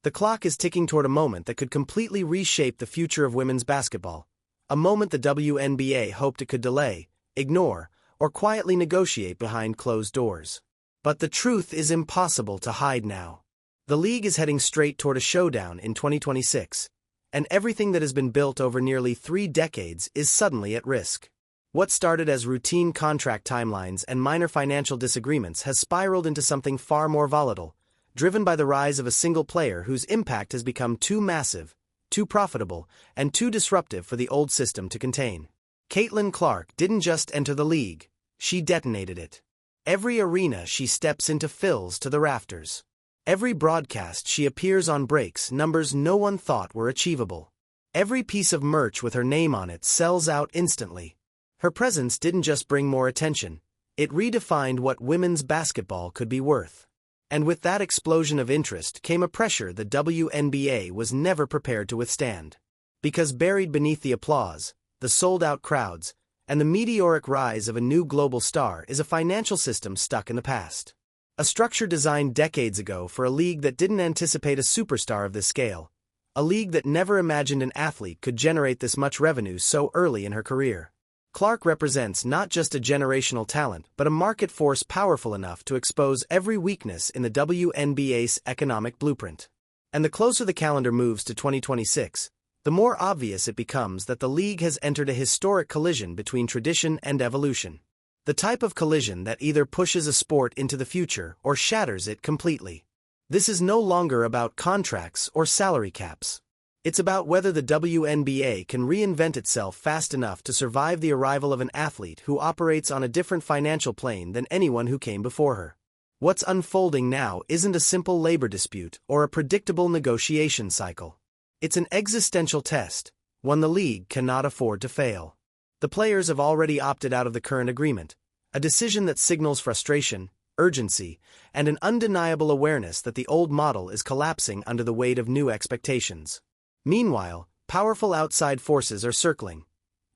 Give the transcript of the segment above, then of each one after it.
The clock is ticking toward a moment that could completely reshape the future of women's basketball, a moment the WNBA hoped it could delay, ignore, or quietly negotiate behind closed doors. But the truth is impossible to hide now. The league is heading straight toward a showdown in 2026, and everything that has been built over nearly 3 decades is suddenly at risk. What started as routine contract timelines and minor financial disagreements has spiraled into something far more volatile, driven by the rise of a single player whose impact has become too massive, too profitable, and too disruptive for the old system to contain. Caitlin Clark didn't just enter the league, she detonated it. Every arena she steps into fills to the rafters. Every broadcast she appears on breaks numbers no one thought were achievable. Every piece of merch with her name on it sells out instantly. Her presence didn't just bring more attention, it redefined what women's basketball could be worth. And with that explosion of interest came a pressure the WNBA was never prepared to withstand. Because buried beneath the applause, the sold-out crowds, and the meteoric rise of a new global star is a financial system stuck in the past. A structure designed decades ago for a league that didn't anticipate a superstar of this scale, a league that never imagined an athlete could generate this much revenue so early in her career. Clark represents not just a generational talent but a market force powerful enough to expose every weakness in the WNBA's economic blueprint. And the closer the calendar moves to 2026, the more obvious it becomes that the league has entered a historic collision between tradition and evolution. The type of collision that either pushes a sport into the future or shatters it completely. This is no longer about contracts or salary caps. It's about whether the WNBA can reinvent itself fast enough to survive the arrival of an athlete who operates on a different financial plane than anyone who came before her. What's unfolding now isn't a simple labor dispute or a predictable negotiation cycle. It's an existential test, one the league cannot afford to fail. The players have already opted out of the current agreement, a decision that signals frustration, urgency, and an undeniable awareness that the old model is collapsing under the weight of new expectations. Meanwhile, powerful outside forces are circling.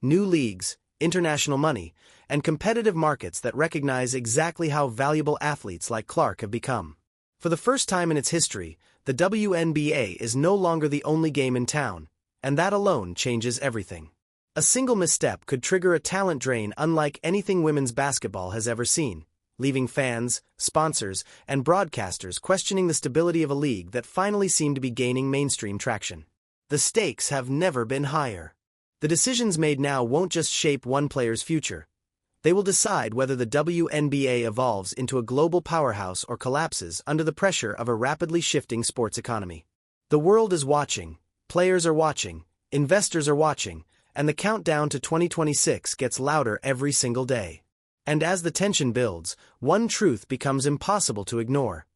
New leagues, international money, and competitive markets that recognize exactly how valuable athletes like Clark have become. For the first time in its history, the WNBA is no longer the only game in town, and that alone changes everything. A single misstep could trigger a talent drain unlike anything women's basketball has ever seen, leaving fans, sponsors, and broadcasters questioning the stability of a league that finally seemed to be gaining mainstream traction. The stakes have never been higher. The decisions made now won't just shape one player's future. They will decide whether the WNBA evolves into a global powerhouse or collapses under the pressure of a rapidly shifting sports economy. The world is watching, players are watching, investors are watching, and the countdown to 2026 gets louder every single day. And as the tension builds, one truth becomes impossible to ignore.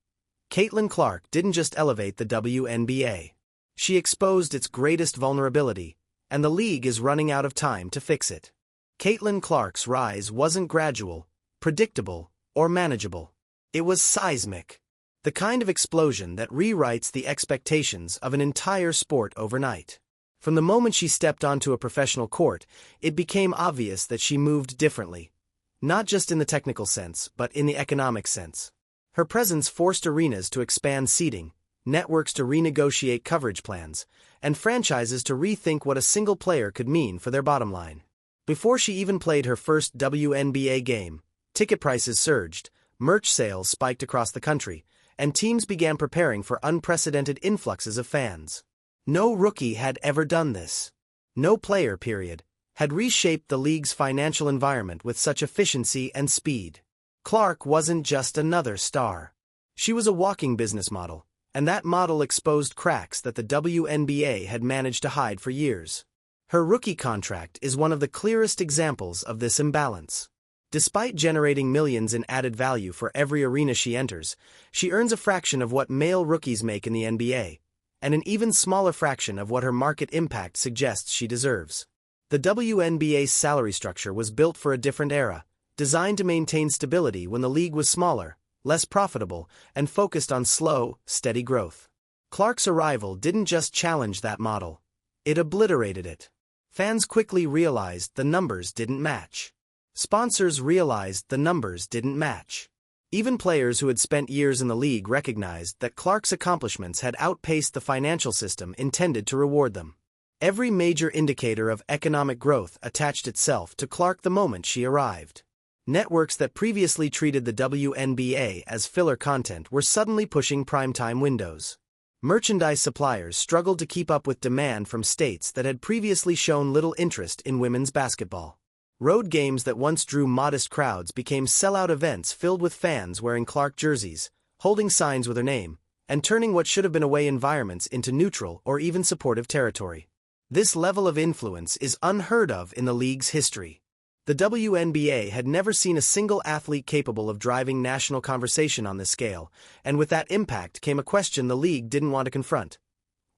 Caitlin Clark didn't just elevate the WNBA. She exposed its greatest vulnerability, and the league is running out of time to fix it. Caitlin Clark's rise wasn't gradual, predictable, or manageable. It was seismic. The kind of explosion that rewrites the expectations of an entire sport overnight. From the moment she stepped onto a professional court, it became obvious that she moved differently. Not just in the technical sense, but in the economic sense. Her presence forced arenas to expand seating, networks to renegotiate coverage plans, and franchises to rethink what a single player could mean for their bottom line. Before she even played her first WNBA game, ticket prices surged, merch sales spiked across the country, and teams began preparing for unprecedented influxes of fans. No rookie had ever done this. No player, period, had reshaped the league's financial environment with such efficiency and speed. Clark wasn't just another star. She was a walking business model, and that model exposed cracks that the WNBA had managed to hide for years. Her rookie contract is one of the clearest examples of this imbalance. Despite generating millions in added value for every arena she enters, she earns a fraction of what male rookies make in the NBA, and an even smaller fraction of what her market impact suggests she deserves. The WNBA's salary structure was built for a different era, designed to maintain stability when the league was smaller, less profitable, and focused on slow, steady growth. Clark's arrival didn't just challenge that model, it obliterated it. Fans quickly realized the numbers didn't match. Sponsors realized the numbers didn't match. Even players who had spent years in the league recognized that Clark's accomplishments had outpaced the financial system intended to reward them. Every major indicator of economic growth attached itself to Clark the moment she arrived. Networks that previously treated the WNBA as filler content were suddenly pushing primetime windows. Merchandise suppliers struggled to keep up with demand from states that had previously shown little interest in women's basketball. Road games that once drew modest crowds became sellout events filled with fans wearing Clark jerseys, holding signs with her name, and turning what should have been away environments into neutral or even supportive territory. This level of influence is unheard of in the league's history. The WNBA had never seen a single athlete capable of driving national conversation on this scale, and with that impact came a question the league didn't want to confront.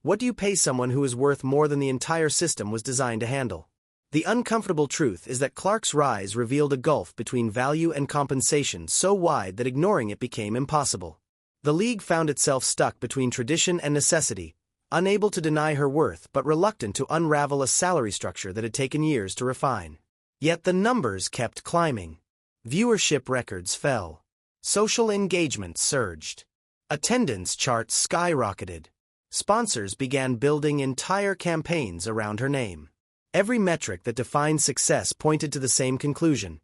What do you pay someone who is worth more than the entire system was designed to handle? The uncomfortable truth is that Clark's rise revealed a gulf between value and compensation so wide that ignoring it became impossible. The league found itself stuck between tradition and necessity, unable to deny her worth but reluctant to unravel a salary structure that had taken years to refine. Yet the numbers kept climbing. Viewership records fell. Social engagement surged. Attendance charts skyrocketed. Sponsors began building entire campaigns around her name. Every metric that defined success pointed to the same conclusion.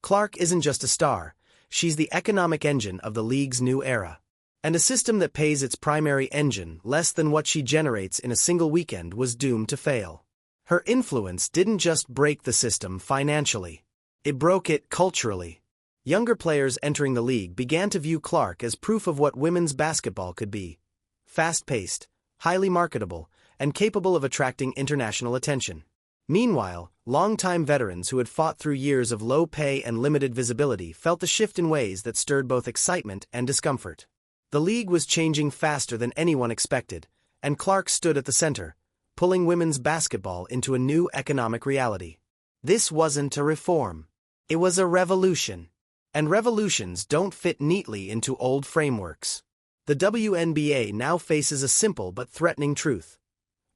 Clark isn't just a star, she's the economic engine of the league's new era. And a system that pays its primary engine less than what she generates in a single weekend was doomed to fail. Her influence didn't just break the system financially. It broke it culturally. Younger players entering the league began to view Clark as proof of what women's basketball could be. Fast-paced, highly marketable, and capable of attracting international attention. Meanwhile, longtime veterans who had fought through years of low pay and limited visibility felt the shift in ways that stirred both excitement and discomfort. The league was changing faster than anyone expected, and Clark stood at the center, pulling women's basketball into a new economic reality. This wasn't a reform. It was a revolution. And revolutions don't fit neatly into old frameworks. The WNBA now faces a simple but threatening truth.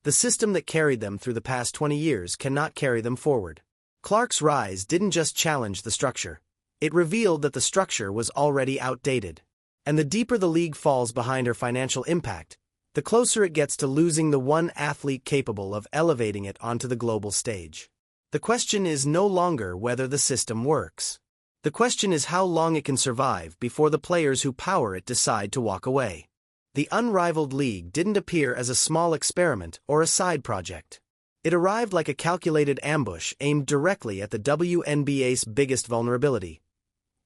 The system that carried them through the past 20 years cannot carry them forward. Clark's rise didn't just challenge the structure. It revealed that the structure was already outdated. And the deeper the league falls behind her financial impact, the closer it gets to losing the one athlete capable of elevating it onto the global stage. The question is no longer whether the system works. The question is how long it can survive before the players who power it decide to walk away. The Unrivaled League didn't appear as a small experiment or a side project. It arrived like a calculated ambush aimed directly at the WNBA's biggest vulnerability: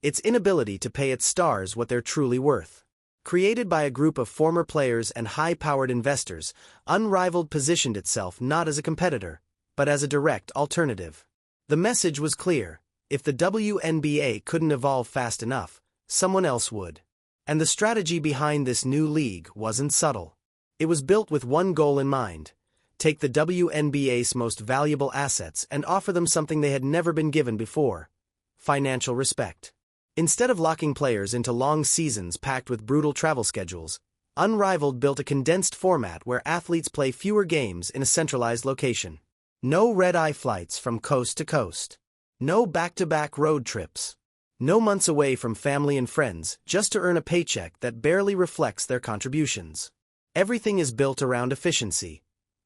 its inability to pay its stars what they're truly worth. Created by a group of former players and high-powered investors, Unrivaled positioned itself not as a competitor, but as a direct alternative. The message was clear: if the WNBA couldn't evolve fast enough, someone else would. And the strategy behind this new league wasn't subtle. It was built with one goal in mind: take the WNBA's most valuable assets and offer them something they had never been given before: financial respect. Instead of locking players into long seasons packed with brutal travel schedules, Unrivaled built a condensed format where athletes play fewer games in a centralized location. No red-eye flights from coast to coast. No back-to-back road trips. No months away from family and friends just to earn a paycheck that barely reflects their contributions. Everything is built around efficiency.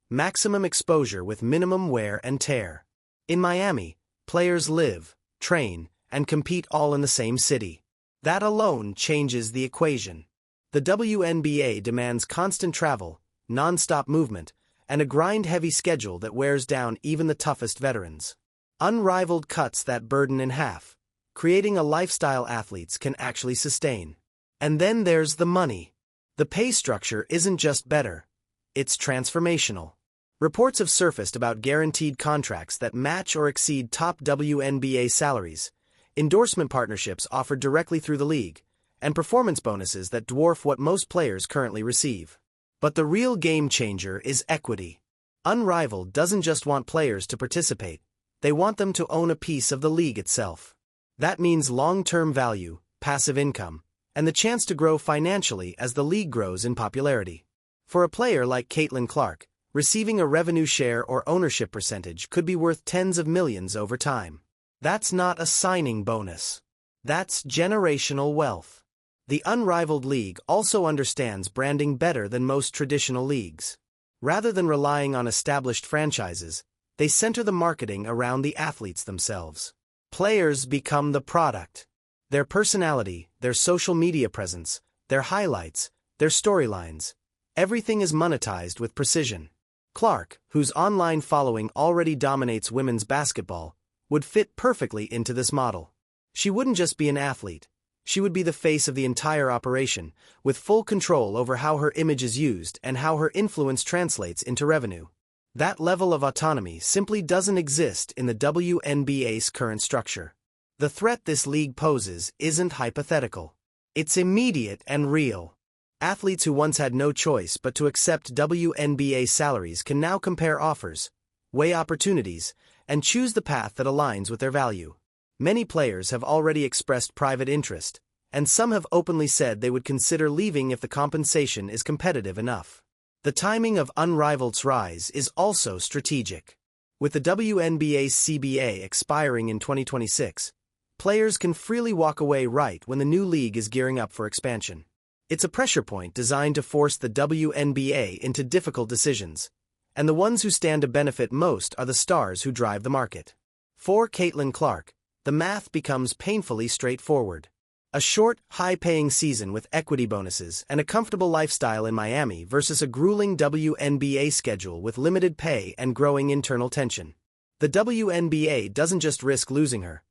Maximum exposure with minimum wear and tear. In Miami, players live, train, and compete all in the same city. That alone changes the equation. The WNBA demands constant travel, non-stop movement, and a grind-heavy schedule that wears down even the toughest veterans. Unrivaled cuts that burden in half, creating a lifestyle athletes can actually sustain. And then there's the money. The pay structure isn't just better, it's transformational. Reports have surfaced about guaranteed contracts that match or exceed top WNBA salaries, endorsement partnerships offered directly through the league, and performance bonuses that dwarf what most players currently receive. But the real game changer is equity. Unrivaled doesn't just want players to participate, they want them to own a piece of the league itself. That means long-term value, passive income, and the chance to grow financially as the league grows in popularity. For a player like Caitlin Clark, receiving a revenue share or ownership percentage could be worth tens of millions over time. That's not a signing bonus. That's generational wealth. The Unrivaled League also understands branding better than most traditional leagues. Rather than relying on established franchises, they center the marketing around the athletes themselves. Players become the product. Their personality, their social media presence, their highlights, their storylines, everything is monetized with precision. Clark, whose online following already dominates women's basketball, would fit perfectly into this model. She wouldn't just be an athlete. She would be the face of the entire operation, with full control over how her image is used and how her influence translates into revenue. That level of autonomy simply doesn't exist in the WNBA's current structure. The threat this league poses isn't hypothetical. It's immediate and real. Athletes who once had no choice but to accept WNBA salaries can now compare offers, weigh opportunities, and choose the path that aligns with their value. Many players have already expressed private interest, and some have openly said they would consider leaving if the compensation is competitive enough. The timing of Unrivaled's rise is also strategic. With the WNBA's CBA expiring in 2026, players can freely walk away right when the new league is gearing up for expansion. It's a pressure point designed to force the WNBA into difficult decisions, and the ones who stand to benefit most are the stars who drive the market. For Caitlin Clark, the math becomes painfully straightforward. A short, high-paying season with equity bonuses and a comfortable lifestyle in Miami versus a grueling WNBA schedule with limited pay and growing internal tension. The WNBA doesn't just risk losing her.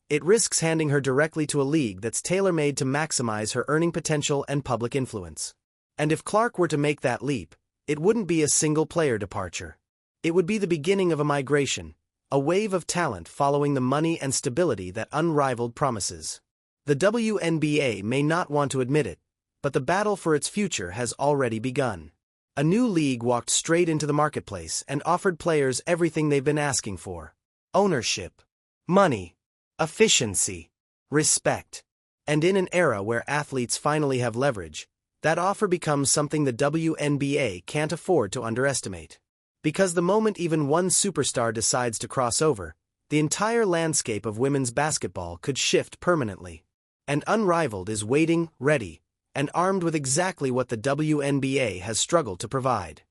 It risks handing her directly to a league that's tailor-made to maximize her earning potential and public influence. And if Clark were to make that leap, it wouldn't be a single-player departure. It would be the beginning of a migration, a wave of talent following the money and stability that Unrivaled promises. The WNBA may not want to admit it, but the battle for its future has already begun. A new league walked straight into the marketplace and offered players everything they've been asking for: ownership, money, efficiency, respect. And in an era where athletes finally have leverage, that offer becomes something the WNBA can't afford to underestimate. Because the moment even one superstar decides to cross over, the entire landscape of women's basketball could shift permanently. And Unrivaled is waiting, ready, and armed with exactly what the WNBA has struggled to provide.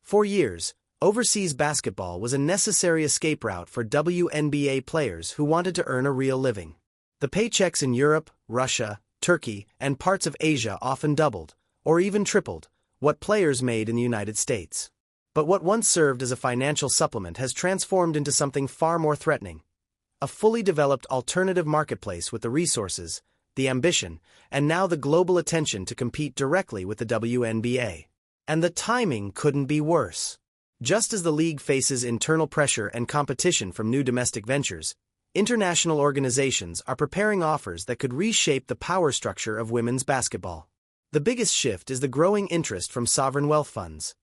For years, overseas basketball was a necessary escape route for WNBA players who wanted to earn a real living. The paychecks in Europe, Russia, Turkey, and parts of Asia often doubled, or even tripled, what players made in the United States. But what once served as a financial supplement has transformed into something far more threatening: a fully developed alternative marketplace with the resources, the ambition, and now the global attention to compete directly with the WNBA. And the timing couldn't be worse. Just as the league faces internal pressure and competition from new domestic ventures, international organizations are preparing offers that could reshape the power structure of women's basketball. The biggest shift is the growing interest from sovereign wealth funds,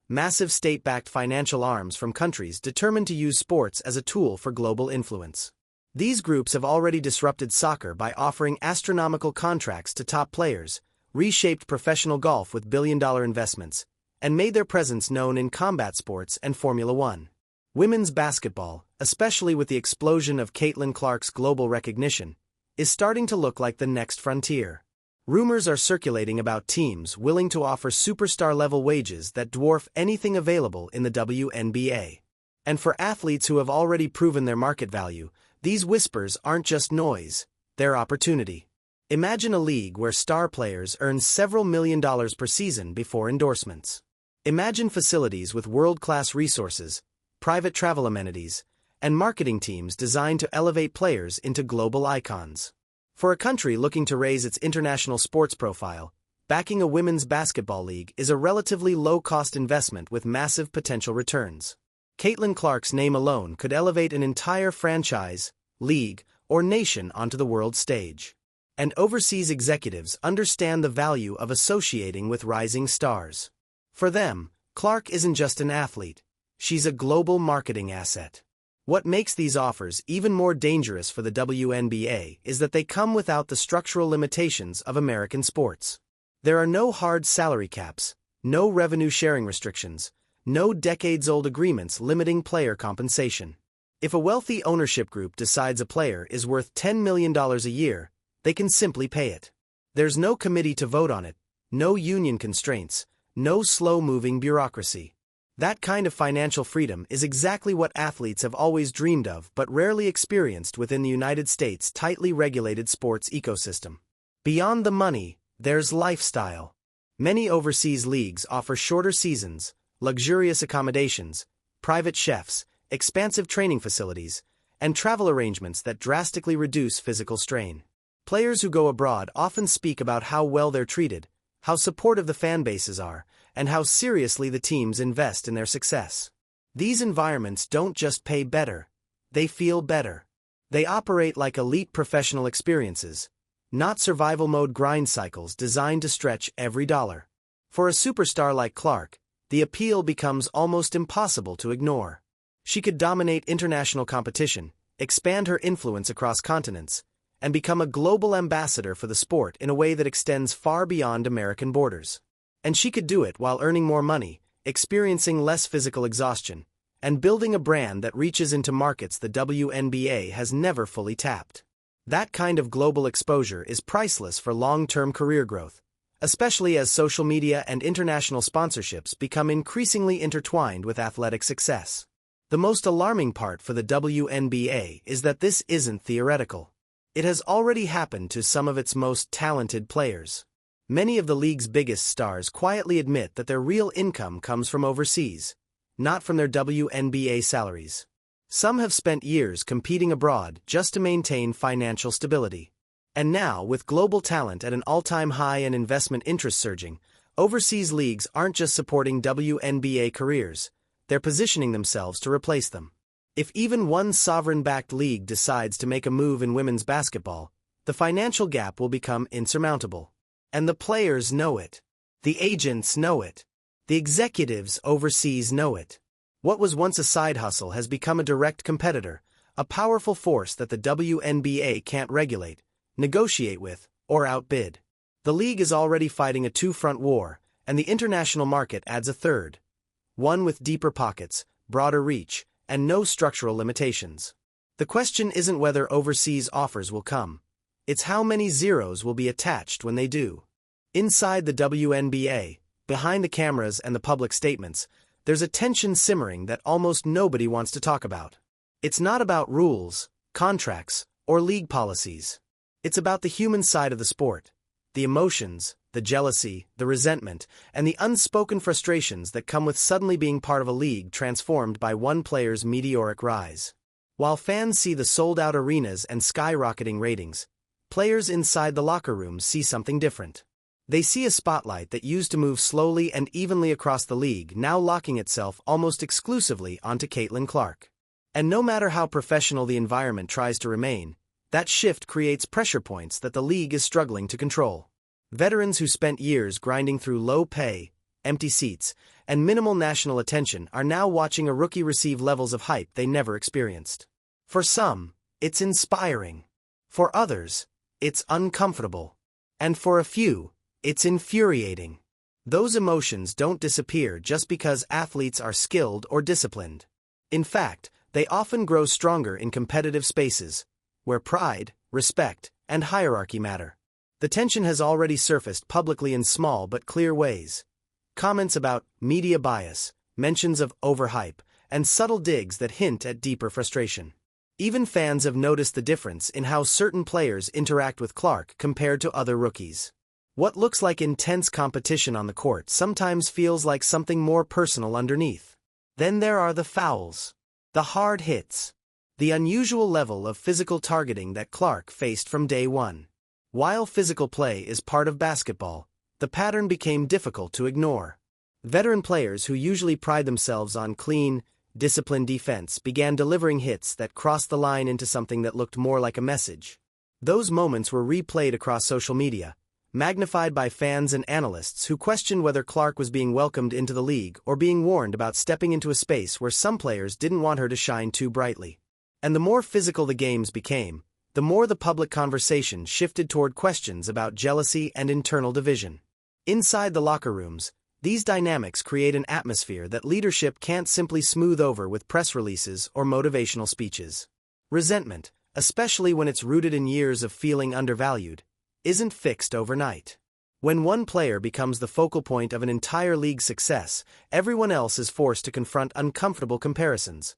massive state-backed financial arms from countries determined to use sports as a tool for global influence. These groups have already disrupted soccer by offering astronomical contracts to top players, reshaped professional golf with billion-dollar investments, and made their presence known in combat sports and Formula One. Women's basketball, especially with the explosion of Caitlin Clark's global recognition, is starting to look like the next frontier. Rumors are circulating about teams willing to offer superstar-level wages that dwarf anything available in the WNBA. And for athletes who have already proven their market value, these whispers aren't just noise, they're opportunity. Imagine a league where star players earn several $1 million per season before endorsements. Imagine facilities with world-class resources, private travel amenities, and marketing teams designed to elevate players into global icons. For a country looking to raise its international sports profile, backing a women's basketball league is a relatively low-cost investment with massive potential returns. Caitlin Clark's name alone could elevate an entire franchise, league, or nation onto the world stage. And overseas executives understand the value of associating with rising stars. For them, Clark isn't just an athlete, she's a global marketing asset. What makes these offers even more dangerous for the WNBA is that they come without the structural limitations of American sports. There are no hard salary caps, no revenue-sharing restrictions, no decades-old agreements limiting player compensation. If a wealthy ownership group decides a player is worth $10 million a year, they can simply pay it. There's no committee to vote on it, no union constraints, no slow-moving bureaucracy. That kind of financial freedom is exactly what athletes have always dreamed of but rarely experienced within the United States' tightly regulated sports ecosystem. Beyond the money, there's lifestyle. Many overseas leagues offer shorter seasons, luxurious accommodations, private chefs, expansive training facilities, and travel arrangements that drastically reduce physical strain. Players who go abroad often speak about how well they're treated, how supportive the fan bases are, and how seriously the teams invest in their success. These environments don't just pay better, they feel better. They operate like elite professional experiences, not survival mode grind cycles designed to stretch every dollar. For a superstar like Clark, the appeal becomes almost impossible to ignore. She could dominate international competition, expand her influence across continents, and become a global ambassador for the sport in a way that extends far beyond American borders. And she could do it while earning more money, experiencing less physical exhaustion, and building a brand that reaches into markets the WNBA has never fully tapped. That kind of global exposure is priceless for long-term career growth, especially as social media and international sponsorships become increasingly intertwined with athletic success. The most alarming part for the WNBA is that this isn't theoretical. It has already happened to some of its most talented players. Many of the league's biggest stars quietly admit that their real income comes from overseas, not from their WNBA salaries. Some have spent years competing abroad just to maintain financial stability. And now, with global talent at an all-time high and investment interest surging, overseas leagues aren't just supporting WNBA careers, they're positioning themselves to replace them. If even one sovereign-backed league decides to make a move in women's basketball, the financial gap will become insurmountable. And the players know it. The agents know it. The executives overseas know it. What was once a side hustle has become a direct competitor, a powerful force that the WNBA can't regulate, negotiate with, or outbid. The league is already fighting a two-front war, and the international market adds a third. One with deeper pockets, broader reach, and no structural limitations. The question isn't whether overseas offers will come. It's how many zeros will be attached when they do. Inside the WNBA, behind the cameras and the public statements, there's a tension simmering that almost nobody wants to talk about. It's not about rules, contracts, or league policies. It's about the human side of the sport, the emotions, the jealousy, the resentment, and the unspoken frustrations that come with suddenly being part of a league transformed by one player's meteoric rise. While fans see the sold-out arenas and skyrocketing ratings, players inside the locker rooms see something different. They see a spotlight that used to move slowly and evenly across the league now locking itself almost exclusively onto Caitlin Clark. And no matter how professional the environment tries to remain, that shift creates pressure points that the league is struggling to control. Veterans who spent years grinding through low pay, empty seats, and minimal national attention are now watching a rookie receive levels of hype they never experienced. For some, it's inspiring. For others, it's uncomfortable. And for a few, it's infuriating. Those emotions don't disappear just because athletes are skilled or disciplined. In fact, they often grow stronger in competitive spaces, where pride, respect, and hierarchy matter. The tension has already surfaced publicly in small but clear ways. Comments about media bias, mentions of overhype, and subtle digs that hint at deeper frustration. Even fans have noticed the difference in how certain players interact with Clark compared to other rookies. What looks like intense competition on the court sometimes feels like something more personal underneath. Then there are the fouls, the hard hits, the unusual level of physical targeting that Clark faced from day one. While physical play is part of basketball, the pattern became difficult to ignore. Veteran players who usually pride themselves on clean, disciplined defense began delivering hits that crossed the line into something that looked more like a message. Those moments were replayed across social media, magnified by fans and analysts who questioned whether Clark was being welcomed into the league or being warned about stepping into a space where some players didn't want her to shine too brightly. And the more physical the games became, the more the public conversation shifted toward questions about jealousy and internal division. Inside the locker rooms, these dynamics create an atmosphere that leadership can't simply smooth over with press releases or motivational speeches. Resentment, especially when it's rooted in years of feeling undervalued, isn't fixed overnight. When one player becomes the focal point of an entire league's success, everyone else is forced to confront uncomfortable comparisons.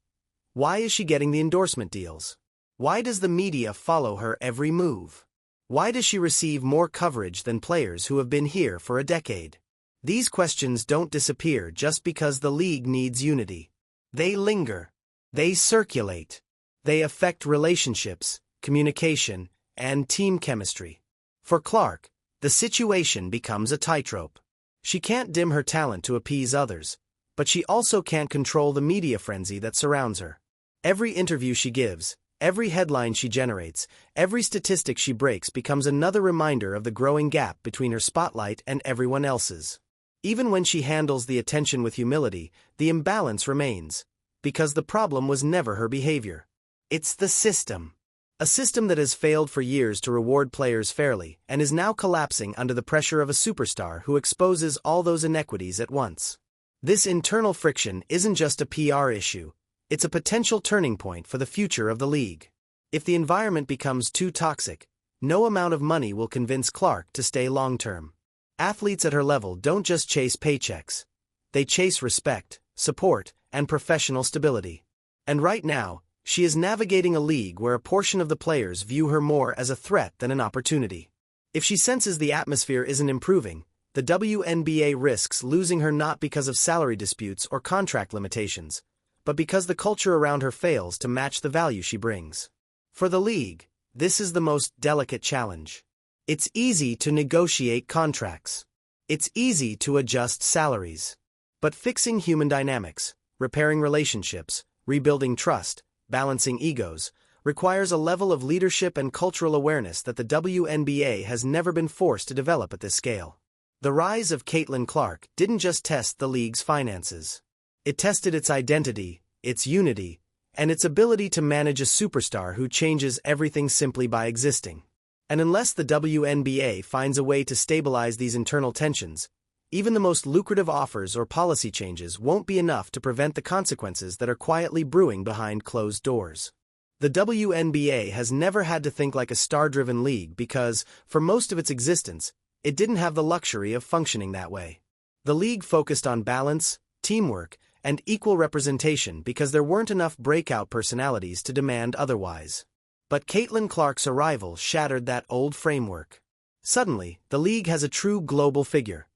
Why is she getting the endorsement deals? Why does the media follow her every move? Why does she receive more coverage than players who have been here for a decade? These questions don't disappear just because the league needs unity. They linger. They circulate. They affect relationships, communication, and team chemistry. For Clark, the situation becomes a tightrope. She can't dim her talent to appease others, but she also can't control the media frenzy that surrounds her. Every interview she gives, every headline she generates, every statistic she breaks becomes another reminder of the growing gap between her spotlight and everyone else's. Even when she handles the attention with humility, the imbalance remains, because the problem was never her behavior. It's the system. A system that has failed for years to reward players fairly and is now collapsing under the pressure of a superstar who exposes all those inequities at once. This internal friction isn't just a PR issue, it's a potential turning point for the future of the league. If the environment becomes too toxic, no amount of money will convince Clark to stay long-term. Athletes at her level don't just chase paychecks. They chase respect, support, and professional stability. And right now, she is navigating a league where a portion of the players view her more as a threat than an opportunity. If she senses the atmosphere isn't improving, the WNBA risks losing her not because of salary disputes or contract limitations, but because the culture around her fails to match the value she brings. For the league, this is the most delicate challenge. It's easy to negotiate contracts. It's easy to adjust salaries. But fixing human dynamics, repairing relationships, rebuilding trust, balancing egos, requires a level of leadership and cultural awareness that the WNBA has never been forced to develop at this scale. The rise of Caitlin Clark didn't just test the league's finances. It tested its identity, its unity, and its ability to manage a superstar who changes everything simply by existing. And unless the WNBA finds a way to stabilize these internal tensions, even the most lucrative offers or policy changes won't be enough to prevent the consequences that are quietly brewing behind closed doors. The WNBA has never had to think like a star-driven league because, for most of its existence, it didn't have the luxury of functioning that way. The league focused on balance, teamwork, and equal representation because there weren't enough breakout personalities to demand otherwise. But Caitlin Clark's arrival shattered that old framework. Suddenly, the league has a true global figure.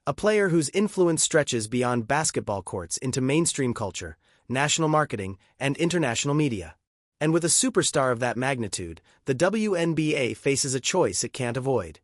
A player whose influence stretches beyond basketball courts into mainstream culture, national marketing, and international media. And with a superstar of that magnitude, the WNBA faces a choice it can't avoid.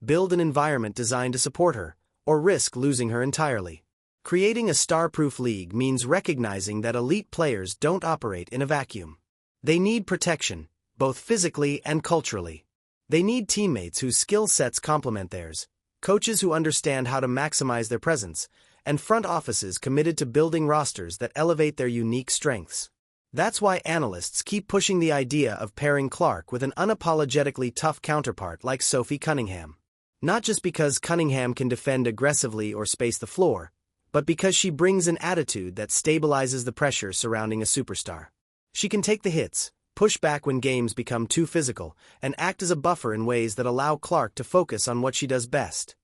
Build an environment designed to support her, or risk losing her entirely. Creating a star-proof league means recognizing that elite players don't operate in a vacuum. They need protection, both physically and culturally. They need teammates whose skill sets complement theirs, coaches who understand how to maximize their presence, and front offices committed to building rosters that elevate their unique strengths. That's why analysts keep pushing the idea of pairing Clark with an unapologetically tough counterpart like Sophie Cunningham. Not just because Cunningham can defend aggressively or space the floor, but because she brings an attitude that stabilizes the pressure surrounding a superstar. She can take the hits, push back when games become too physical, and act as a buffer in ways that allow Clark to focus on what she does best.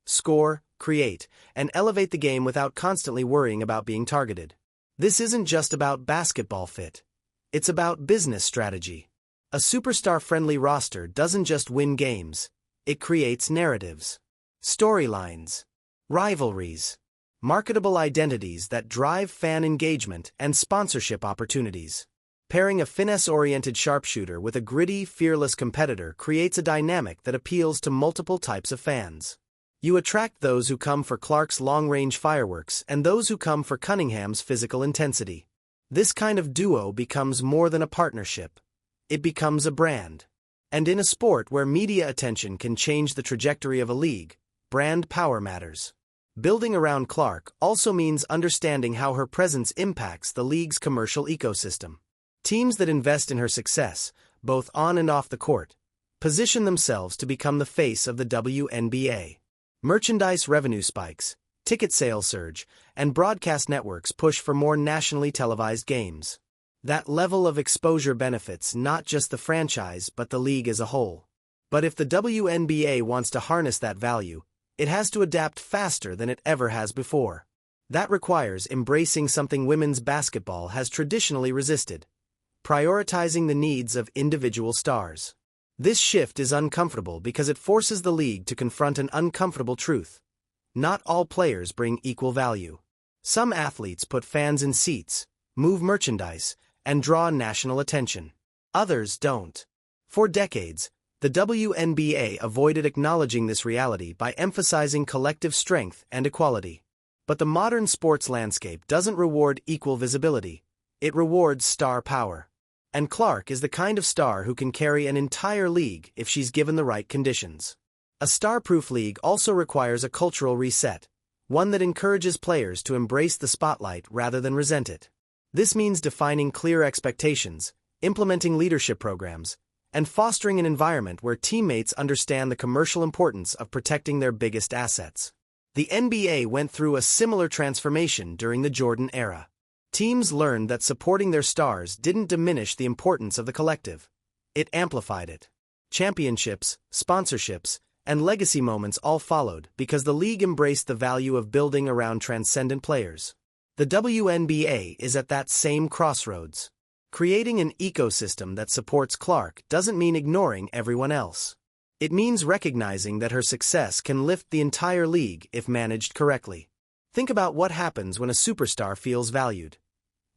Score, create, and elevate the game without constantly worrying about being targeted. This isn't just about basketball fit. It's about business strategy. A superstar-friendly roster doesn't just win games. It creates narratives, storylines, rivalries, marketable identities that drive fan engagement and sponsorship opportunities. Pairing a finesse-oriented sharpshooter with a gritty, fearless competitor creates a dynamic that appeals to multiple types of fans. You attract those who come for Clark's long-range fireworks and those who come for Cunningham's physical intensity. This kind of duo becomes more than a partnership. It becomes a brand. And in a sport where media attention can change the trajectory of a league, brand power matters. Building around Clark also means understanding how her presence impacts the league's commercial ecosystem. Teams that invest in her success, both on and off the court, position themselves to become the face of the WNBA. Merchandise revenue spikes, ticket sales surge, and broadcast networks push for more nationally televised games. That level of exposure benefits not just the franchise but the league as a whole. But if the WNBA wants to harness that value, it has to adapt faster than it ever has before. That requires embracing something women's basketball has traditionally resisted: prioritizing the needs of individual stars. This shift is uncomfortable because it forces the league to confront an uncomfortable truth: not all players bring equal value. Some athletes put fans in seats, move merchandise, and draw national attention. Others don't. For decades, the WNBA avoided acknowledging this reality by emphasizing collective strength and equality. But the modern sports landscape doesn't reward equal visibility, it rewards star power. And Clark is the kind of star who can carry an entire league if she's given the right conditions. A star-proof league also requires a cultural reset, one that encourages players to embrace the spotlight rather than resent it. This means defining clear expectations, implementing leadership programs, and fostering an environment where teammates understand the commercial importance of protecting their biggest assets. The NBA went through a similar transformation during the Jordan era. Teams learned that supporting their stars didn't diminish the importance of the collective. It amplified it. Championships, sponsorships, and legacy moments all followed because the league embraced the value of building around transcendent players. The WNBA is at that same crossroads. Creating an ecosystem that supports Clark doesn't mean ignoring everyone else. It means recognizing that her success can lift the entire league if managed correctly. Think about what happens when a superstar feels valued.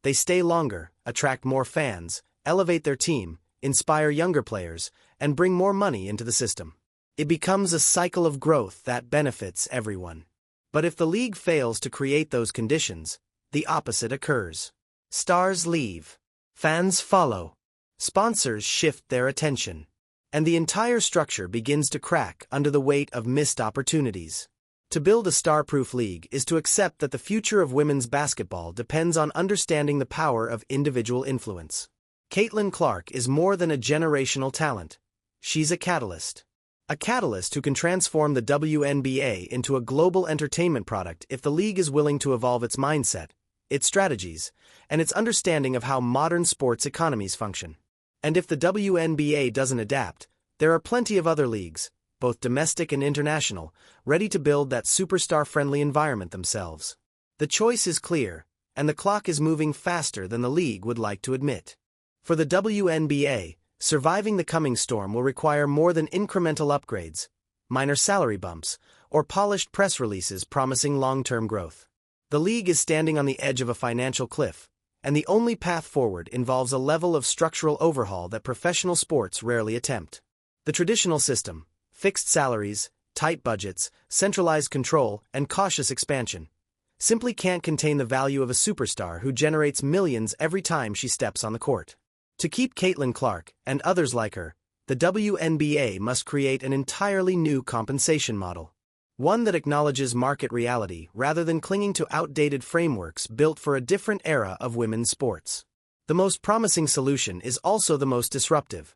They stay longer, attract more fans, elevate their team, inspire younger players, and bring more money into the system. It becomes a cycle of growth that benefits everyone. But if the league fails to create those conditions, the opposite occurs. Stars leave. Fans follow. Sponsors shift their attention. And the entire structure begins to crack under the weight of missed opportunities. To build a star-proof league is to accept that the future of women's basketball depends on understanding the power of individual influence. Caitlin Clark is more than a generational talent. She's a catalyst. A catalyst who can transform the WNBA into a global entertainment product if the league is willing to evolve its mindset, its strategies, and its understanding of how modern sports economies function. And if the WNBA doesn't adapt, there are plenty of other leagues, both domestic and international, ready to build that superstar-friendly environment themselves. The choice is clear, and the clock is moving faster than the league would like to admit. For the WNBA, surviving the coming storm will require more than incremental upgrades, minor salary bumps, or polished press releases promising long-term growth. The league is standing on the edge of a financial cliff, and the only path forward involves a level of structural overhaul that professional sports rarely attempt. The traditional system, fixed salaries, tight budgets, centralized control, and cautious expansion, simply can't contain the value of a superstar who generates millions every time she steps on the court. To keep Caitlin Clark, and others like her, the WNBA must create an entirely new compensation model. One that acknowledges market reality rather than clinging to outdated frameworks built for a different era of women's sports. The most promising solution is also the most disruptive: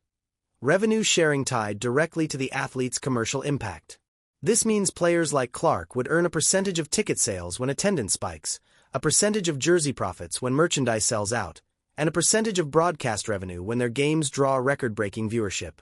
revenue sharing tied directly to the athlete's commercial impact. This means players like Clark would earn a percentage of ticket sales when attendance spikes, a percentage of jersey profits when merchandise sells out, and a percentage of broadcast revenue when their games draw record-breaking viewership.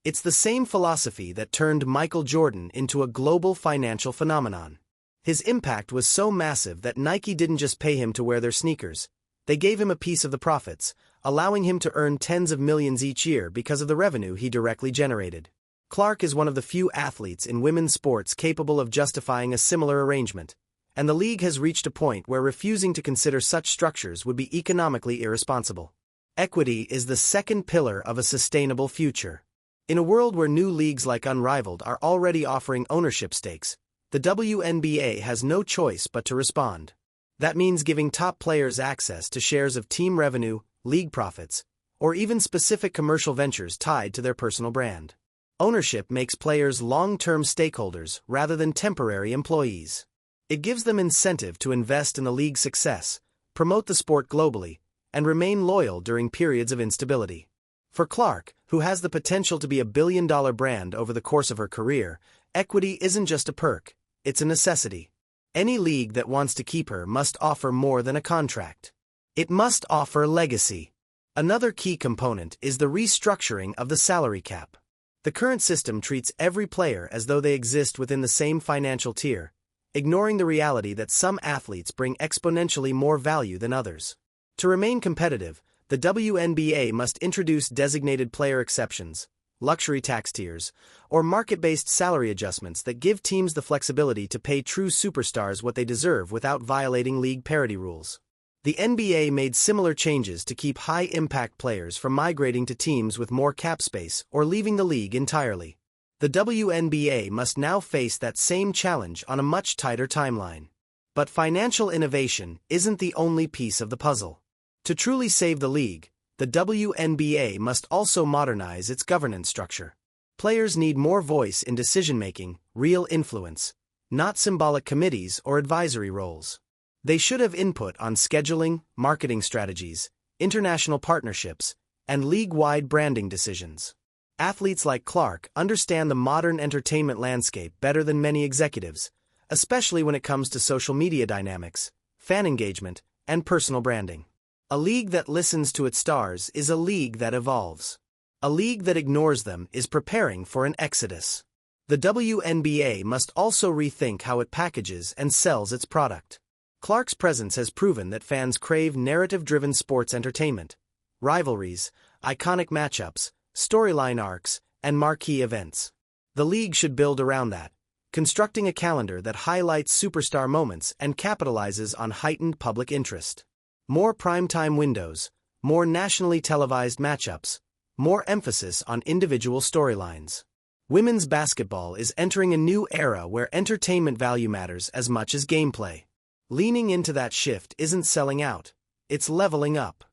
It's the same philosophy that turned Michael Jordan into a global financial phenomenon. His impact was so massive that Nike didn't just pay him to wear their sneakers, they gave him a piece of the profits, allowing him to earn tens of millions each year because of the revenue he directly generated. Clark is one of the few athletes in women's sports capable of justifying a similar arrangement, and the league has reached a point where refusing to consider such structures would be economically irresponsible. Equity is the second pillar of a sustainable future. In a world where new leagues like Unrivaled are already offering ownership stakes, the WNBA has no choice but to respond. That means giving top players access to shares of team revenue, league profits, or even specific commercial ventures tied to their personal brand. Ownership makes players long-term stakeholders rather than temporary employees. It gives them incentive to invest in the league's success, promote the sport globally, and remain loyal during periods of instability. For Clark, who has the potential to be a billion-dollar brand over the course of her career, equity isn't just a perk, it's a necessity. Any league that wants to keep her must offer more than a contract. It must offer legacy. Another key component is the restructuring of the salary cap. The current system treats every player as though they exist within the same financial tier, ignoring the reality that some athletes bring exponentially more value than others. To remain competitive, the WNBA must introduce designated player exceptions, luxury tax tiers, or market-based salary adjustments that give teams the flexibility to pay true superstars what they deserve without violating league parity rules. The NBA made similar changes to keep high-impact players from migrating to teams with more cap space or leaving the league entirely. The WNBA must now face that same challenge on a much tighter timeline. But financial innovation isn't the only piece of the puzzle. To truly save the league, the WNBA must also modernize its governance structure. Players need more voice in decision-making, real influence, not symbolic committees or advisory roles. They should have input on scheduling, marketing strategies, international partnerships, and league-wide branding decisions. Athletes like Clark understand the modern entertainment landscape better than many executives, especially when it comes to social media dynamics, fan engagement, and personal branding. A league that listens to its stars is a league that evolves. A league that ignores them is preparing for an exodus. The WNBA must also rethink how it packages and sells its product. Clark's presence has proven that fans crave narrative-driven sports entertainment, rivalries, iconic matchups, storyline arcs, and marquee events. The league should build around that, constructing a calendar that highlights superstar moments and capitalizes on heightened public interest. More primetime windows, more nationally televised matchups, more emphasis on individual storylines. Women's basketball is entering a new era where entertainment value matters as much as gameplay. Leaning into that shift isn't selling out, it's leveling up.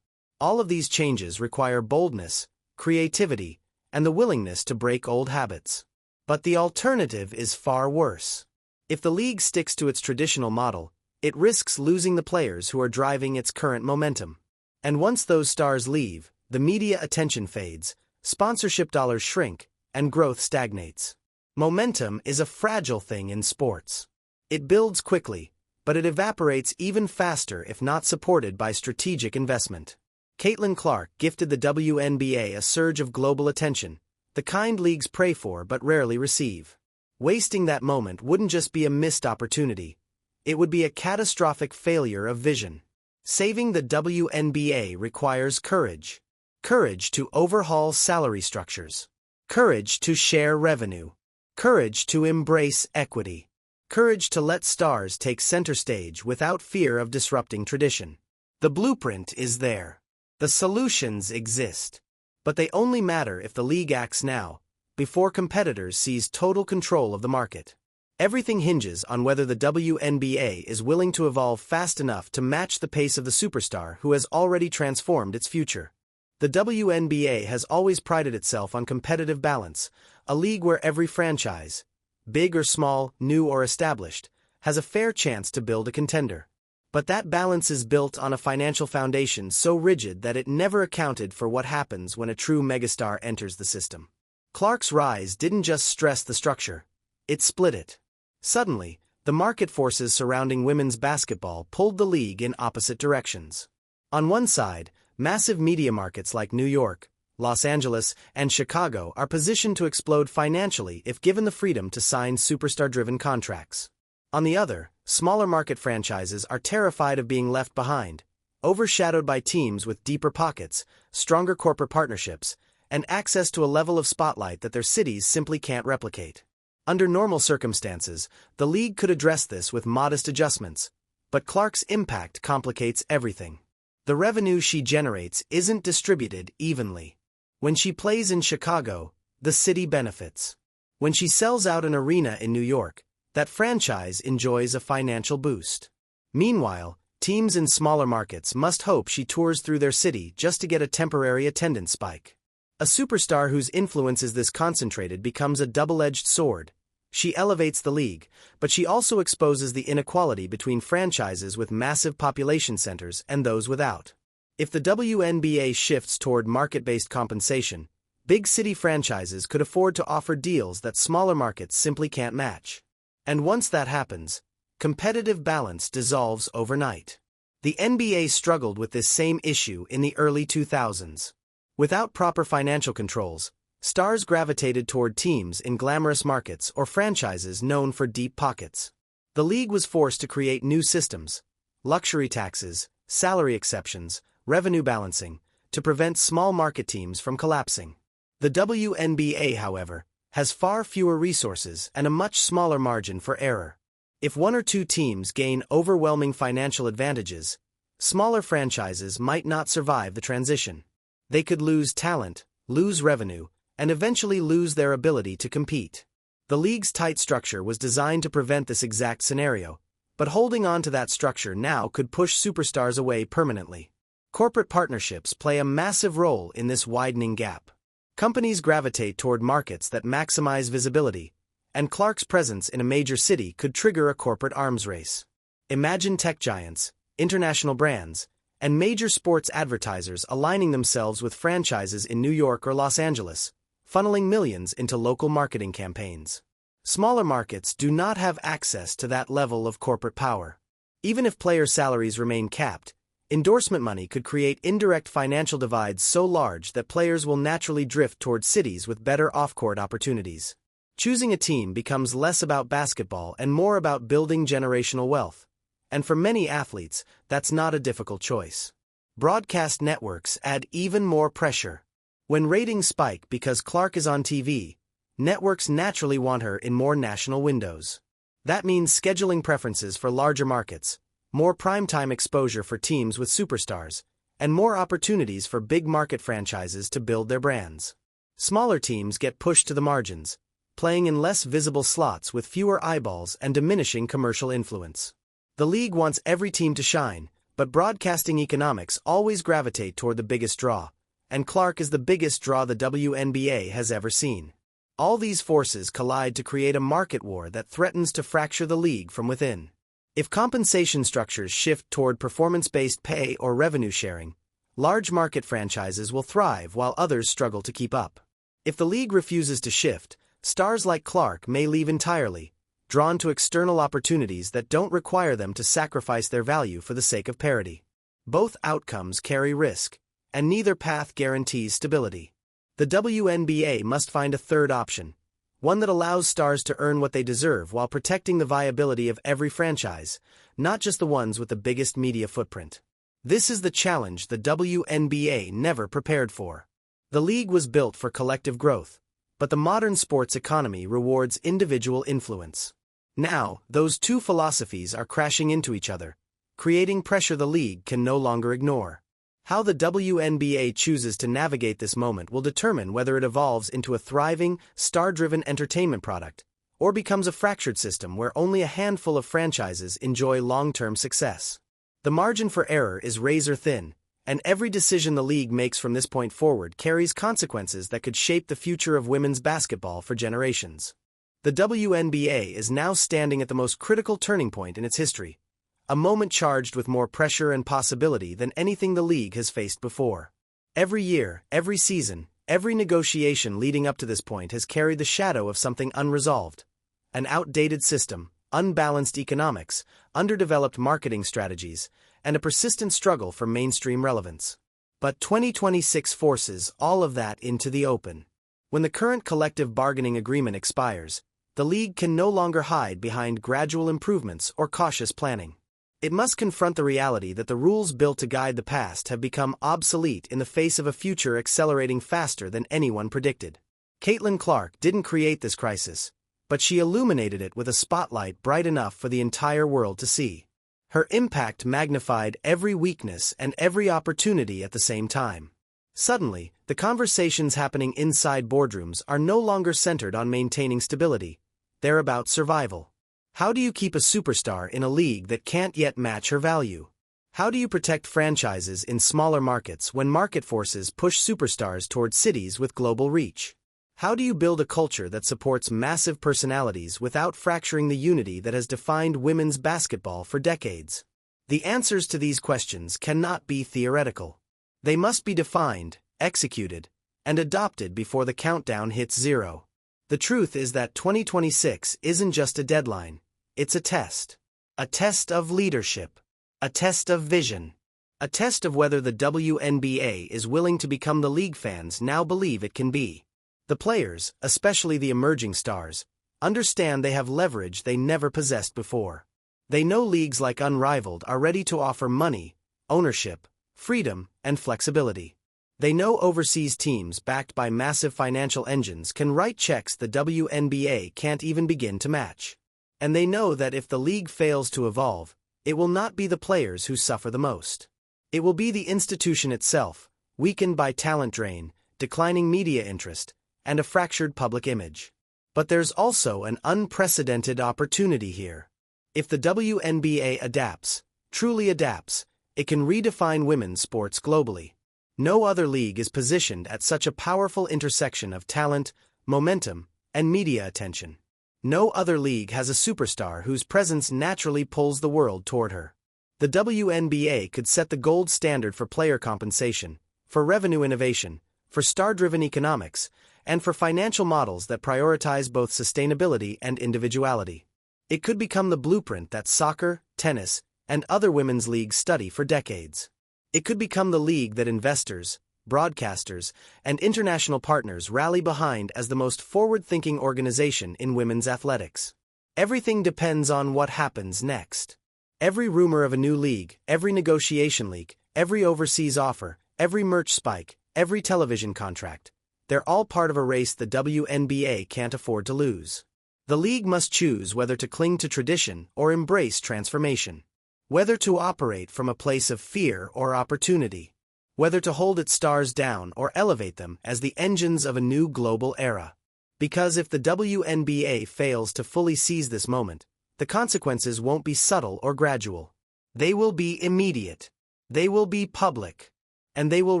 All of these changes require boldness, creativity, and the willingness to break old habits. But the alternative is far worse. If the league sticks to its traditional model, it risks losing the players who are driving its current momentum. And once those stars leave, the media attention fades, sponsorship dollars shrink, and growth stagnates. Momentum is a fragile thing in sports. It builds quickly, but it evaporates even faster if not supported by strategic investment. Caitlin Clark gifted the WNBA a surge of global attention, the kind leagues pray for but rarely receive. Wasting that moment wouldn't just be a missed opportunity, it would be a catastrophic failure of vision. Saving the WNBA requires courage. Courage to overhaul salary structures. Courage to share revenue. Courage to embrace equity. Courage to let stars take center stage without fear of disrupting tradition. The blueprint is there. The solutions exist. But they only matter if the league acts now, before competitors seize total control of the market. Everything hinges on whether the WNBA is willing to evolve fast enough to match the pace of the superstar who has already transformed its future. The WNBA has always prided itself on competitive balance, a league where every franchise, big or small, new or established, has a fair chance to build a contender. But that balance is built on a financial foundation so rigid that it never accounted for what happens when a true megastar enters the system. Clark's rise didn't just stress the structure, it split it. Suddenly, the market forces surrounding women's basketball pulled the league in opposite directions. On one side, massive media markets like New York, Los Angeles, and Chicago are positioned to explode financially if given the freedom to sign superstar-driven contracts. On the other, smaller market franchises are terrified of being left behind, overshadowed by teams with deeper pockets, stronger corporate partnerships, and access to a level of spotlight that their cities simply can't replicate. Under normal circumstances, the league could address this with modest adjustments, but Clark's impact complicates everything. The revenue she generates isn't distributed evenly. When she plays in Chicago, the city benefits. When she sells out an arena in New York, that franchise enjoys a financial boost. Meanwhile, teams in smaller markets must hope she tours through their city just to get a temporary attendance spike. A superstar whose influence is this concentrated becomes a double-edged sword. She elevates the league, but she also exposes the inequality between franchises with massive population centers and those without. If the WNBA shifts toward market-based compensation, big city franchises could afford to offer deals that smaller markets simply can't match. And once that happens, competitive balance dissolves overnight. The NBA struggled with this same issue in the early 2000s. Without proper financial controls, Stars gravitated toward teams in glamorous markets or franchises known for deep pockets. The league was forced to create new systems, luxury taxes, salary exceptions, revenue balancing, to prevent small market teams from collapsing. The WNBA, however, has far fewer resources and a much smaller margin for error. If one or two teams gain overwhelming financial advantages, smaller franchises might not survive the transition. They could lose talent, lose revenue, and eventually lose their ability to compete. The league's tight structure was designed to prevent this exact scenario, but holding on to that structure now could push superstars away permanently. Corporate partnerships play a massive role in this widening gap. Companies gravitate toward markets that maximize visibility, and Clark's presence in a major city could trigger a corporate arms race. Imagine tech giants, international brands, and major sports advertisers aligning themselves with franchises in New York or Los Angeles, funneling millions into local marketing campaigns. Smaller markets do not have access to that level of corporate power. Even if player salaries remain capped, endorsement money could create indirect financial divides so large that players will naturally drift toward cities with better off-court opportunities. Choosing a team becomes less about basketball and more about building generational wealth. And for many athletes, that's not a difficult choice. Broadcast networks add even more pressure. When ratings spike because Clark is on TV, networks naturally want her in more national windows. That means scheduling preferences for larger markets, more primetime exposure for teams with superstars, and more opportunities for big market franchises to build their brands. Smaller teams get pushed to the margins, playing in less visible slots with fewer eyeballs and diminishing commercial influence. The league wants every team to shine, but broadcasting economics always gravitate toward the biggest draw, and Clark is the biggest draw the WNBA has ever seen. All these forces collide to create a market war that threatens to fracture the league from within. If compensation structures shift toward performance-based pay or revenue sharing, large market franchises will thrive while others struggle to keep up. If the league refuses to shift, stars like Clark may leave entirely, drawn to external opportunities that don't require them to sacrifice their value for the sake of parity. Both outcomes carry risk, and neither path guarantees stability. The WNBA must find a third option, one that allows stars to earn what they deserve while protecting the viability of every franchise, not just the ones with the biggest media footprint. This is the challenge the WNBA never prepared for. The league was built for collective growth, but the modern sports economy rewards individual influence. Now, those two philosophies are crashing into each other, creating pressure the league can no longer ignore. How the WNBA chooses to navigate this moment will determine whether it evolves into a thriving, star-driven entertainment product, or becomes a fractured system where only a handful of franchises enjoy long-term success. The margin for error is razor-thin, and every decision the league makes from this point forward carries consequences that could shape the future of women's basketball for generations. The WNBA is now standing at the most critical turning point in its history, a moment charged with more pressure and possibility than anything the league has faced before. Every year, every season, every negotiation leading up to this point has carried the shadow of something unresolved. An outdated system, unbalanced economics, underdeveloped marketing strategies, and a persistent struggle for mainstream relevance. But 2026 forces all of that into the open. When the current collective bargaining agreement expires, the league can no longer hide behind gradual improvements or cautious planning. It must confront the reality that the rules built to guide the past have become obsolete in the face of a future accelerating faster than anyone predicted. Caitlin Clark didn't create this crisis, but she illuminated it with a spotlight bright enough for the entire world to see. Her impact magnified every weakness and every opportunity at the same time. Suddenly, the conversations happening inside boardrooms are no longer centered on maintaining stability. They're about survival. How do you keep a superstar in a league that can't yet match her value? How do you protect franchises in smaller markets when market forces push superstars toward cities with global reach? How do you build a culture that supports massive personalities without fracturing the unity that has defined women's basketball for decades? The answers to these questions cannot be theoretical. They must be defined, executed, and adopted before the countdown hits zero. The truth is that 2026 isn't just a deadline. It's a test. A test of leadership. A test of vision. A test of whether the WNBA is willing to become the league fans now believe it can be. The players, especially the emerging stars, understand they have leverage they never possessed before. They know leagues like Unrivaled are ready to offer money, ownership, freedom, and flexibility. They know overseas teams backed by massive financial engines can write checks the WNBA can't even begin to match. And they know that if the league fails to evolve, it will not be the players who suffer the most. It will be the institution itself, weakened by talent drain, declining media interest, and a fractured public image. But there's also an unprecedented opportunity here. If the WNBA adapts, truly adapts, it can redefine women's sports globally. No other league is positioned at such a powerful intersection of talent, momentum, and media attention. No other league has a superstar whose presence naturally pulls the world toward her. The WNBA could set the gold standard for player compensation, for revenue innovation, for star-driven economics, and for financial models that prioritize both sustainability and individuality. It could become the blueprint that soccer, tennis, and other women's leagues study for decades. It could become the league that investors, broadcasters, and international partners rally behind as the most forward-thinking organization in women's athletics. Everything depends on what happens next. Every rumor of a new league, every negotiation leak, every overseas offer, every merch spike, every television contract, they're all part of a race the WNBA can't afford to lose. The league must choose whether to cling to tradition or embrace transformation. Whether to operate from a place of fear or opportunity. Whether to hold its stars down or elevate them as the engines of a new global era. Because if the WNBA fails to fully seize this moment, the consequences won't be subtle or gradual. They will be immediate. They will be public. And they will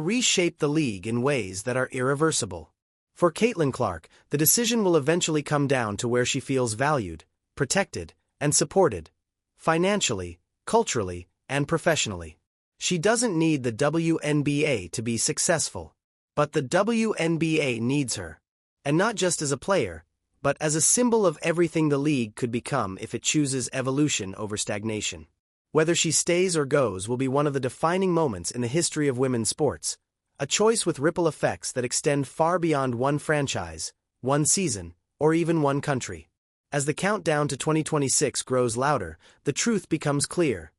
reshape the league in ways that are irreversible. For Caitlin Clark, the decision will eventually come down to where she feels valued, protected, and supported. Financially, culturally, and professionally. She doesn't need the WNBA to be successful. But the WNBA needs her. And not just as a player, but as a symbol of everything the league could become if it chooses evolution over stagnation. Whether she stays or goes will be one of the defining moments in the history of women's sports, a choice with ripple effects that extend far beyond one franchise, one season, or even one country. As the countdown to 2026 grows louder, the truth becomes clear.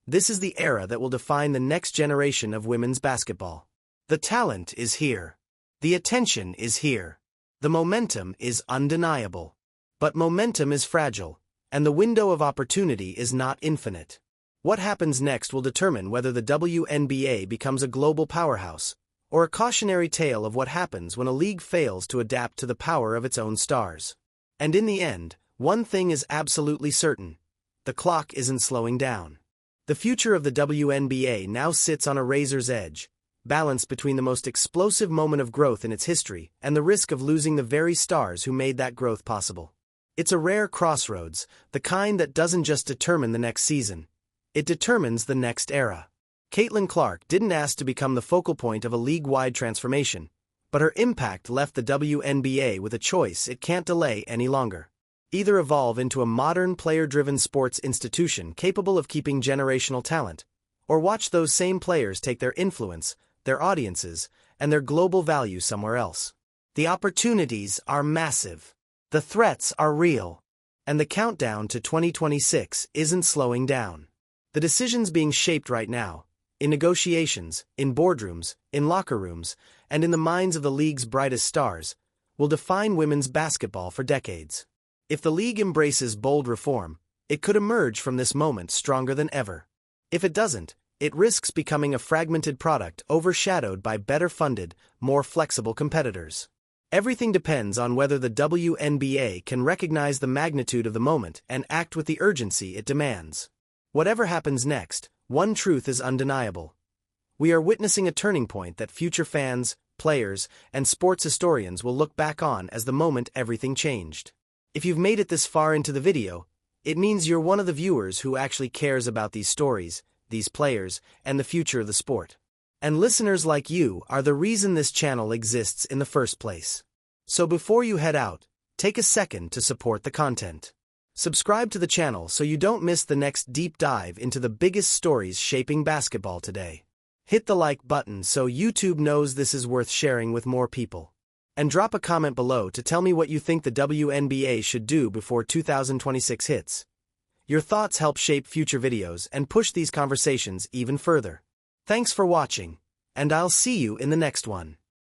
This is the era that will define the next generation of women's basketball. The talent is here. The attention is here. The momentum is undeniable. But momentum is fragile, and the window of opportunity is not infinite. What happens next will determine whether the WNBA becomes a global powerhouse, or a cautionary tale of what happens when a league fails to adapt to the power of its own stars. And in the end, one thing is absolutely certain. The clock isn't slowing down. The future of the WNBA now sits on a razor's edge, balanced between the most explosive moment of growth in its history and the risk of losing the very stars who made that growth possible. It's a rare crossroads, the kind that doesn't just determine the next season. It determines the next era. Caitlin Clark didn't ask to become the focal point of a league-wide transformation, but her impact left the WNBA with a choice it can't delay any longer. Either evolve into a modern player-driven sports institution capable of keeping generational talent, or watch those same players take their influence, their audiences, and their global value somewhere else. The opportunities are massive. The threats are real. And the countdown to 2026 isn't slowing down. The decisions being shaped right now, in negotiations, in boardrooms, in locker rooms, and in the minds of the league's brightest stars, will define women's basketball for decades. If the league embraces bold reform, it could emerge from this moment stronger than ever. If it doesn't, it risks becoming a fragmented product overshadowed by better-funded, more flexible competitors. Everything depends on whether the WNBA can recognize the magnitude of the moment and act with the urgency it demands. Whatever happens next, one truth is undeniable. We are witnessing a turning point that future fans, players, and sports historians will look back on as the moment everything changed. If you've made it this far into the video, it means you're one of the viewers who actually cares about these stories, these players, and the future of the sport. And listeners like you are the reason this channel exists in the first place. So before you head out, take a second to support the content. Subscribe to the channel so you don't miss the next deep dive into the biggest stories shaping basketball today. Hit the like button so YouTube knows this is worth sharing with more people. And drop a comment below to tell me what you think the WNBA should do before 2026 hits. Your thoughts help shape future videos and push these conversations even further. Thanks for watching, and I'll see you in the next one.